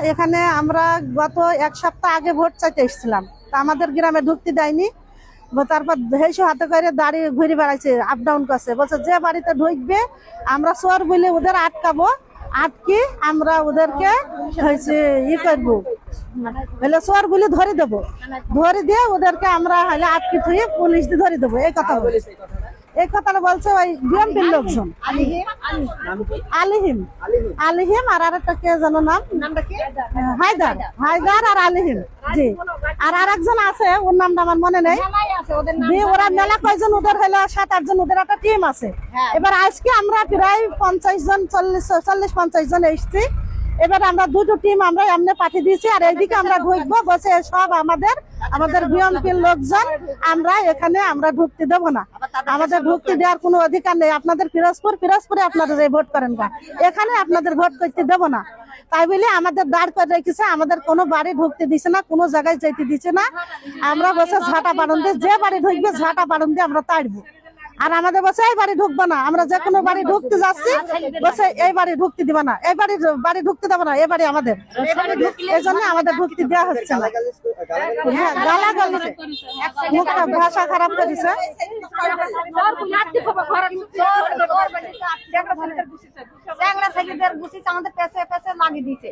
এখানে আমরা গত এক সপ্তাহ আগে ভোট চাইতে এসেছিলাম, তা আমাদের গ্রামে ঢুকতে দেয়নি। তারপর হেসে হাতে করে দাঁড়িয়ে ঘুরে বেড়াইছে, আপ ডাউন করছে, বলছে যে বাড়িতে ঢুকবে আমরা চোর বলে ওদের আটকাবো, আটকে আমরা ওদেরকে হয়েছে করবো, হলে চোর বলে ধরে দেবো, ধরে দিয়ে ওদেরকে আমরা হলে আটকে থুয়ে পুলিশ দিয়ে ধরে দেবো। এই কথা বলেছে, এই কথাটা বলছে ওই বিএমপির লোকজন। আলিহিম, আলিহিম আর আরেকটা কে যেন নাম, হায়দার, হায়দার আর আলিহিম। জি, আর আরেকজন আছে, ওর নামটা আমার মনে নেই। ওরা মেলা কয়জন, ওদের হলো 7-8 জন, ওদের একটা টিম আছে। এবার আজকে আমরা প্রায় 50 জন, 40-50 জন এসছি। এবার আমরা দুটো টিম আমরা এমনি পাঠিয়ে দিয়েছি, আর এইদিকে আমরা ঢুকবো, বসে সব আমাদের বিএমপির লোকজন, আমরা এখানে আমরা ঢুকতে দেবো না, আমাদের ঢুকতে দেওয়ার কোনো অধিকার নেই। আপনাদের পিরোজপুরে আপনারা যে ভোট করেন না, এখানে আপনাদের ভোট করতে দেবো না। তাই বলে আমাদের দাঁড় করে রেখেছে, আমাদের কোনো বাড়ি ঢুকতে দিচ্ছে না, কোনো জায়গায় যেতে দিচ্ছে না। আমরা বসে ঝাঁটা বাড়ন দিয়ে, যে বাড়ি ঢুকবে ঝাঁটা বাড়ন দিয়ে আমরা তাড়বো। আর আমাদের বসে এই বাড়ি ঢুকবো না, আমরা যে কোনো বাড়ি ঢুকতে যাচ্ছি বসে এই বাড়ি ঢুকতে দিবা না, এই বাড়ি ঢুকতে দেবো না, এই বাড়ি আমাদের। এই জন্য আমাদের ঢুকতে দেওয়া হচ্ছে না। হ্যাঁ, গালাগালি, মুখটা ভাষা খারাপ করেছে। আমাদের পেছে লাগিয়ে দিয়েছে।